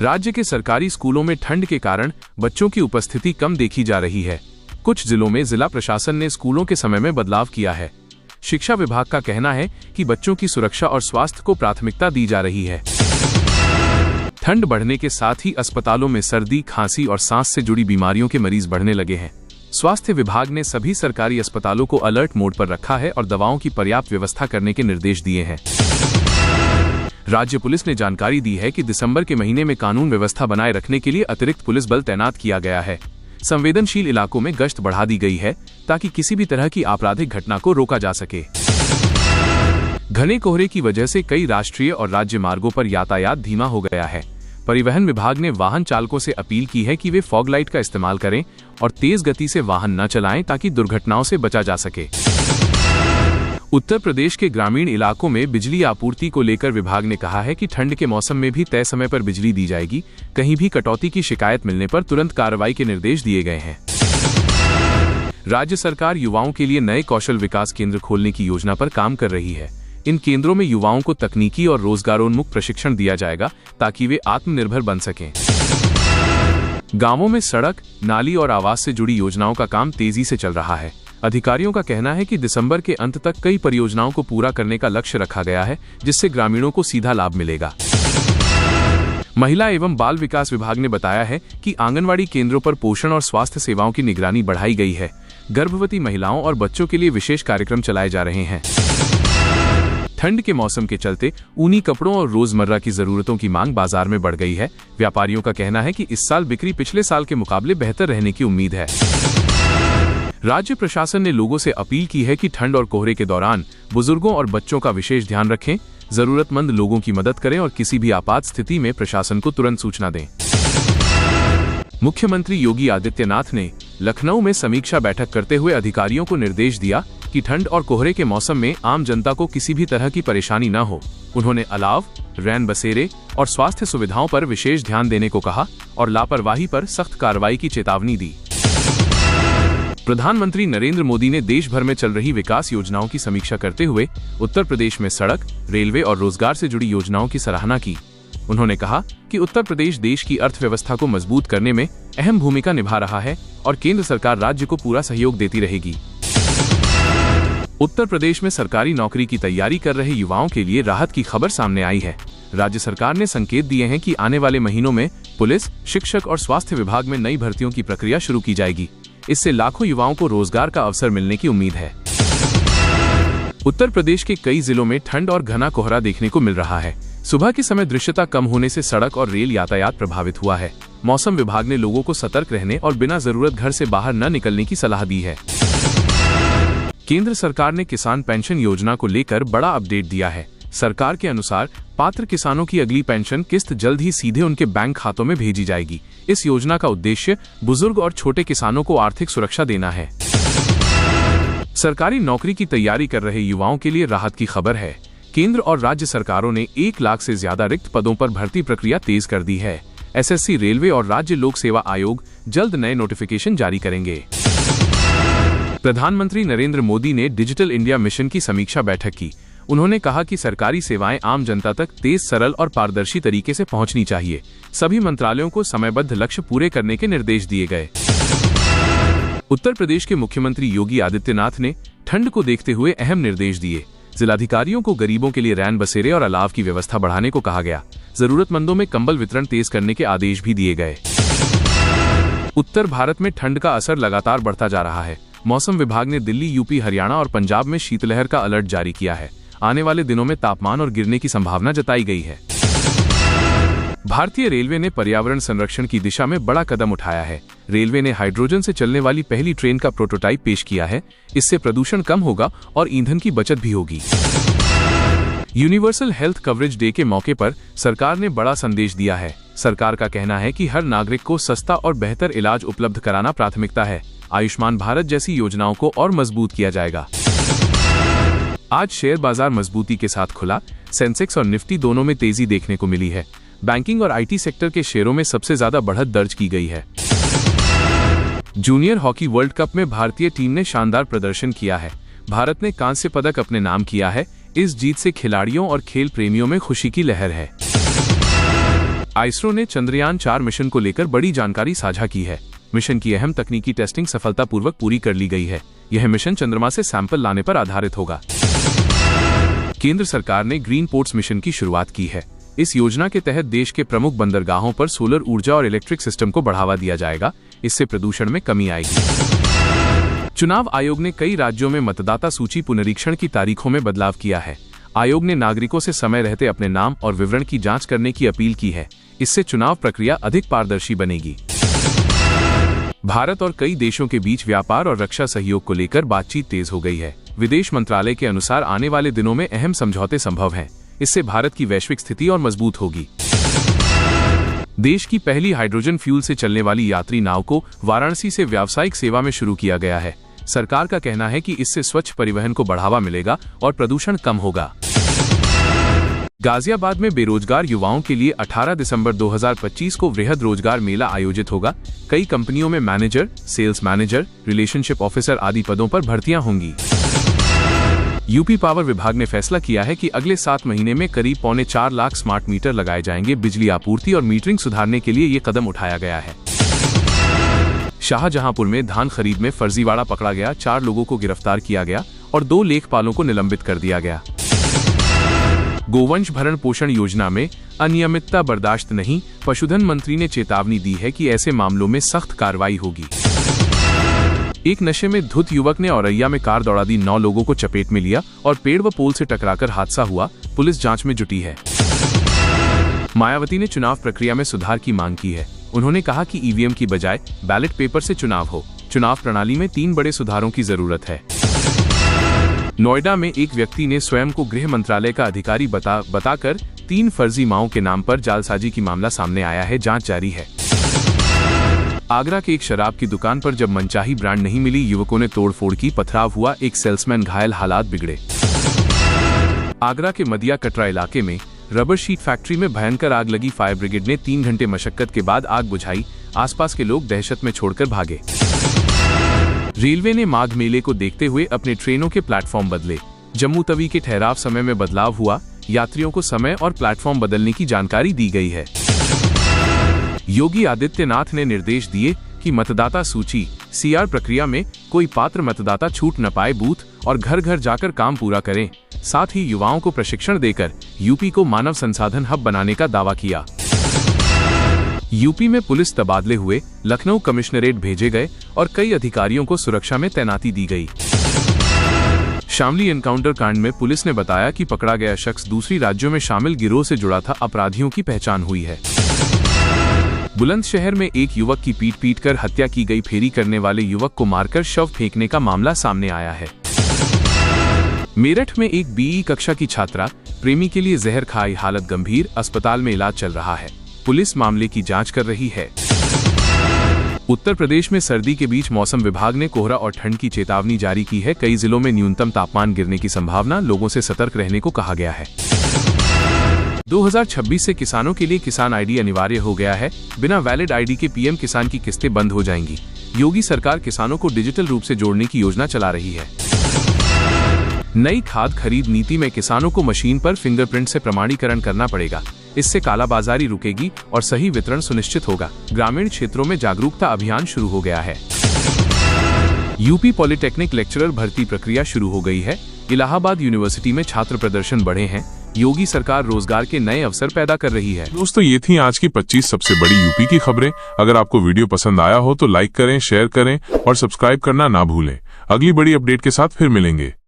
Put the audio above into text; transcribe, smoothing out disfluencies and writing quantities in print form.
राज्य के सरकारी स्कूलों में ठंड के कारण बच्चों की उपस्थिति कम देखी जा रही है। कुछ जिलों में जिला प्रशासन ने स्कूलों के समय में बदलाव किया है। शिक्षा विभाग का कहना है कि बच्चों की सुरक्षा और स्वास्थ्य को प्राथमिकता दी जा रही है। ठंड बढ़ने के साथ ही अस्पतालों में सर्दी, खांसी और सांस से जुड़ी बीमारियों के मरीज बढ़ने लगे हैं। स्वास्थ्य विभाग ने सभी सरकारी अस्पतालों को अलर्ट मोड पर रखा है और दवाओं की पर्याप्त व्यवस्था करने के निर्देश दिए हैं। राज्य पुलिस ने जानकारी दी है कि दिसंबर के महीने में कानून व्यवस्था बनाए रखने के लिए अतिरिक्त पुलिस बल तैनात किया गया है। संवेदनशील इलाकों में गश्त बढ़ा दी गई है ताकि किसी भी तरह की आपराधिक घटना को रोका जा सके। घने कोहरे की वजह से कई राष्ट्रीय और राज्य मार्गों पर यातायात धीमा हो गया है। परिवहन विभाग ने वाहन चालकों से अपील की है कि वे फॉग लाइट का इस्तेमाल करें और तेज गति से वाहन न चलाएं ताकि दुर्घटनाओं से बचा जा सके। उत्तर प्रदेश के ग्रामीण इलाकों में बिजली आपूर्ति को लेकर विभाग ने कहा है कि ठंड के मौसम में भी तय समय पर बिजली दी जाएगी। कहीं भी कटौती की शिकायत मिलने पर तुरंत कार्रवाई के निर्देश दिए गए हैं। राज्य सरकार युवाओं के लिए नए कौशल विकास केंद्र खोलने की योजना पर काम कर रही है। इन केंद्रों में युवाओं को तकनीकी और रोजगारोन्मुख प्रशिक्षण दिया जाएगा ताकि वे आत्मनिर्भर बन सकें। गांवों में सड़क, नाली और आवास से जुड़ी योजनाओं का काम तेजी से चल रहा है। अधिकारियों का कहना है कि दिसंबर के अंत तक कई परियोजनाओं को पूरा करने का लक्ष्य रखा गया है, जिससे ग्रामीणों को सीधा लाभ मिलेगा। महिला एवं बाल विकास विभाग ने बताया है कि आंगनवाड़ी केंद्रों पर पोषण और स्वास्थ्य सेवाओं की निगरानी बढ़ाई गई है। गर्भवती महिलाओं और बच्चों के लिए विशेष कार्यक्रम चलाए जा रहे हैं। ठंड के मौसम के चलते ऊनी कपड़ों और रोजमर्रा की जरूरतों की मांग बाजार में बढ़ गई है। व्यापारियों का कहना है कि इस साल बिक्री पिछले साल के मुकाबले बेहतर रहने की उम्मीद है। राज्य प्रशासन ने लोगों से अपील की है कि ठंड और कोहरे के दौरान बुजुर्गों और बच्चों का विशेष ध्यान रखें, जरूरतमंद लोगों की मदद करें और किसी भी आपात स्थिति में प्रशासन को तुरंत सूचना दें। मुख्यमंत्री योगी आदित्यनाथ ने लखनऊ में समीक्षा बैठक करते हुए अधिकारियों को निर्देश दिया कि ठंड और कोहरे के मौसम में आम जनता को किसी भी तरह की परेशानी न हो। उन्होंने अलाव, रैन बसेरे और स्वास्थ्य सुविधाओं पर विशेष ध्यान देने को कहा और लापरवाही पर सख्त कार्रवाई की चेतावनी दी। प्रधानमंत्री नरेंद्र मोदी ने देश भर में चल रही विकास योजनाओं की समीक्षा करते हुए उत्तर प्रदेश में सड़क, रेलवे और रोजगार से जुड़ी योजनाओं की सराहना की। उन्होंने कहा कि उत्तर प्रदेश देश की अर्थव्यवस्था को मजबूत करने में अहम भूमिका निभा रहा है और केंद्र सरकार राज्य को पूरा सहयोग देती रहेगी। उत्तर प्रदेश में सरकारी नौकरी की तैयारी कर रहे युवाओं के लिए राहत की खबर सामने आई है। राज्य सरकार ने संकेत दिए हैं कि आने वाले महीनों में पुलिस, शिक्षक और स्वास्थ्य विभाग में नई भर्तियों की प्रक्रिया शुरू की जाएगी। इससे लाखों युवाओं को रोजगार का अवसर मिलने की उम्मीद है। उत्तर प्रदेश के कई जिलों में ठंड और घना कोहरा देखने को मिल रहा है। सुबह के समय दृश्यता कम होने से सड़क और रेल यातायात प्रभावित हुआ है। मौसम विभाग ने लोगों को सतर्क रहने और बिना जरूरत घर से बाहर न निकलने की सलाह दी है। केंद्र सरकार ने किसान पेंशन योजना को लेकर बड़ा अपडेट दिया है। सरकार के अनुसार पात्र किसानों की अगली पेंशन किस्त जल्द ही सीधे उनके बैंक खातों में भेजी जाएगी। इस योजना का उद्देश्य बुजुर्ग और छोटे किसानों को आर्थिक सुरक्षा देना है। सरकारी नौकरी की तैयारी कर रहे युवाओं के लिए राहत की खबर है। केंद्र और राज्य सरकारों ने 1 लाख से ज्यादा रिक्त पदों पर भर्ती प्रक्रिया तेज कर दी है। एसएससी, रेलवे और राज्य लोक सेवा आयोग जल्द नए नोटिफिकेशन जारी करेंगे। प्रधानमंत्री नरेंद्र मोदी ने डिजिटल इंडिया मिशन की समीक्षा बैठक की। उन्होंने कहा कि सरकारी सेवाएं आम जनता तक तेज, सरल और पारदर्शी तरीके से पहुंचनी चाहिए। सभी मंत्रालयों को समयबद्ध लक्ष्य पूरे करने के निर्देश दिए गए। उत्तर प्रदेश के मुख्यमंत्री योगी आदित्यनाथ ने ठंड को देखते हुए अहम निर्देश दिए। जिलाधिकारियों को गरीबों के लिए रैन बसेरे और अलाव की व्यवस्था बढ़ाने को कहा गया। जरूरतमंदों में कंबल वितरण तेज करने के आदेश भी दिए गए। उत्तर भारत में ठंड का असर लगातार बढ़ता जा रहा है। मौसम विभाग ने दिल्ली, यूपी, हरियाणा और पंजाब में शीतलहर का अलर्ट जारी किया है। आने वाले दिनों में तापमान और गिरने की संभावना जताई गई है। भारतीय रेलवे ने पर्यावरण संरक्षण की दिशा में बड़ा कदम उठाया है। रेलवे ने हाइड्रोजन से चलने वाली पहली ट्रेन का प्रोटोटाइप पेश किया है। इससे प्रदूषण कम होगा और ईंधन की बचत भी होगी। यूनिवर्सल हेल्थ कवरेज डे के मौके पर सरकार ने बड़ा संदेश दिया है। सरकार का कहना है कि हर नागरिक को सस्ता और बेहतर इलाज उपलब्ध कराना प्राथमिकता है। आयुष्मान भारत जैसी योजनाओं को और मजबूत किया जाएगा। आज शेयर बाजार मजबूती के साथ खुला। सेंसेक्स और निफ्टी दोनों में तेजी देखने को मिली है। बैंकिंग और आईटी सेक्टर के शेयरों में सबसे ज्यादा बढ़त दर्ज की गई है। जूनियर हॉकी वर्ल्ड कप में भारतीय टीम ने शानदार प्रदर्शन किया है। भारत ने कांस्य पदक अपने नाम किया है। इस जीत से खिलाड़ियों और खेल प्रेमियों में खुशी की लहर है। इसरो ने चंद्रयान 4 मिशन को लेकर बड़ी जानकारी साझा की है। मिशन की अहम तकनीकी टेस्टिंग सफलतापूर्वक पूरी कर ली गई है। यह मिशन चंद्रमा से सैंपल लाने पर आधारित होगा। केंद्र सरकार ने ग्रीन पोर्ट्स मिशन की शुरुआत की है। इस योजना के तहत देश के प्रमुख बंदरगाहों पर सोलर ऊर्जा और इलेक्ट्रिक सिस्टम को बढ़ावा दिया जाएगा। इससे प्रदूषण में कमी आएगी। चुनाव आयोग ने कई राज्यों में मतदाता सूची पुनरीक्षण की तारीखों में बदलाव किया है। आयोग ने नागरिकों से समय रहते अपने नाम और विवरण की जांच करने की अपील की है। इससे चुनाव प्रक्रिया अधिक पारदर्शी बनेगी। भारत और कई देशों के बीच व्यापार और रक्षा सहयोग को लेकर बातचीत तेज हो गई है। विदेश मंत्रालय के अनुसार आने वाले दिनों में अहम समझौते संभव हैं। इससे भारत की वैश्विक स्थिति और मजबूत होगी। देश की पहली हाइड्रोजन फ्यूल से चलने वाली यात्री नाव को वाराणसी से व्यावसायिक सेवा में शुरू किया गया है। सरकार का कहना है कि इससे स्वच्छ परिवहन को बढ़ावा मिलेगा और प्रदूषण कम होगा। गाजियाबाद में बेरोजगार युवाओं के लिए 18 दिसंबर 2025 को वृहद रोजगार मेला आयोजित होगा। कई कंपनियों में manager, sales manager, relationship officer आदि पदों पर भर्तियां होंगी। यूपी पावर विभाग ने फैसला किया है कि अगले 7 महीने में करीब 4.25 लाख स्मार्ट मीटर लगाए जाएंगे। बिजली आपूर्ति और मीटरिंग सुधारने के लिए ये कदम उठाया गया है। शाहजहांपुर में धान खरीद में फर्जीवाड़ा पकड़ा गया। 4 लोगों को गिरफ्तार किया गया और 2 लेखपालों को निलंबित कर दिया गया। गोवंश भरण पोषण योजना में अनियमितता बर्दाश्त नहीं, पशुधन मंत्री ने चेतावनी दी है कि ऐसे मामलों में सख्त कार्रवाई होगी। एक नशे में धुत युवक ने औरैया में कार दौड़ा दी। 9 लोगों को चपेट में लिया और पेड़ व पोल से टकराकर हादसा हुआ। पुलिस जांच में जुटी है। मायावती ने चुनाव प्रक्रिया में सुधार की मांग की है। उन्होंने कहा कि ईवीएम की बजाय बैलेट पेपर से चुनाव हो। चुनाव प्रणाली में 3 बड़े सुधारों की जरूरत है। नोएडा में एक व्यक्ति ने स्वयं को गृह मंत्रालय का अधिकारी बताकर 3 फर्जी माओं के नाम पर जालसाजी की मामला सामने आया है। जांच जारी है। आगरा के एक शराब की दुकान पर जब मनचाही ब्रांड नहीं मिली, युवकों ने तोड़फोड़ की। पथराव हुआ, एक सेल्समैन घायल, हालात बिगड़े। आगरा के मदिया कटरा इलाके में रबर शीट फैक्ट्री में भयंकर आग लगी। फायर ब्रिगेड ने 3 घंटे मशक्कत के बाद आग बुझाई। आसपास के लोग दहशत में छोड़कर भागे। रेलवे ने माघ मेले को देखते हुए अपने ट्रेनों के प्लेटफॉर्म बदले। जम्मू तवी के ठहराव समय में बदलाव हुआ। यात्रियों को समय और प्लेटफॉर्म बदलने की जानकारी दी गई है। योगी आदित्यनाथ ने निर्देश दिए कि मतदाता सूची सीआर प्रक्रिया में कोई पात्र मतदाता छूट न पाए। बूथ और घर घर जाकर काम पूरा करें। साथ ही युवाओं को प्रशिक्षण देकर यूपी को मानव संसाधन हब बनाने का दावा किया। यूपी में पुलिस तबादले हुए। लखनऊ कमिश्नरेट भेजे गए और कई अधिकारियों को सुरक्षा में तैनाती दी गई। शामली एनकाउंटर कांड में पुलिस ने बताया कि पकड़ा गया शख्स दूसरी राज्यों में शामिल गिरोह से जुड़ा था। अपराधियों की पहचान हुई है। बुलंदशहर में एक युवक की पीट कर हत्या की गई। फेरी करने वाले युवक को मारकर शव फेंकने का मामला सामने आया है। मेरठ में एक बीई कक्षा की छात्रा प्रेमी के लिए जहर खाई, हालत गंभीर, अस्पताल में इलाज चल रहा है। पुलिस मामले की जांच कर रही है। उत्तर प्रदेश में सर्दी के बीच मौसम विभाग ने कोहरा और ठंड की चेतावनी जारी की है। कई जिलों में न्यूनतम तापमान गिरने की संभावना। लोगों से सतर्क रहने को कहा गया है। 2026 से किसानों के लिए किसान आईडी अनिवार्य हो गया है। बिना वैलिड आईडी के पीएम किसान की किस्तें बंद हो जाएंगी। योगी सरकार किसानों को डिजिटल रूप से जोड़ने की योजना चला रही है। नई खाद खरीद नीति में किसानों को मशीन पर फिंगरप्रिंट से प्रमाणीकरण करना पड़ेगा। इससे कालाबाजारी रुकेगी और सही वितरण सुनिश्चित होगा। ग्रामीण क्षेत्रों में जागरूकता अभियान शुरू हो गया है। यूपी पॉलिटेक्निक लेक्चरर भर्ती प्रक्रिया शुरू हो गई है। इलाहाबाद यूनिवर्सिटी में छात्र प्रदर्शन बढ़े हैं। योगी सरकार रोजगार के नए अवसर पैदा कर रही है। दोस्तों, ये थी आज की 25 सबसे बड़ी यूपी की खबरें। अगर आपको वीडियो पसंद आया हो तो लाइक करें, शेयर करें और सब्सक्राइब करना ना भूलें। अगली बड़ी अपडेट के साथ फिर मिलेंगे।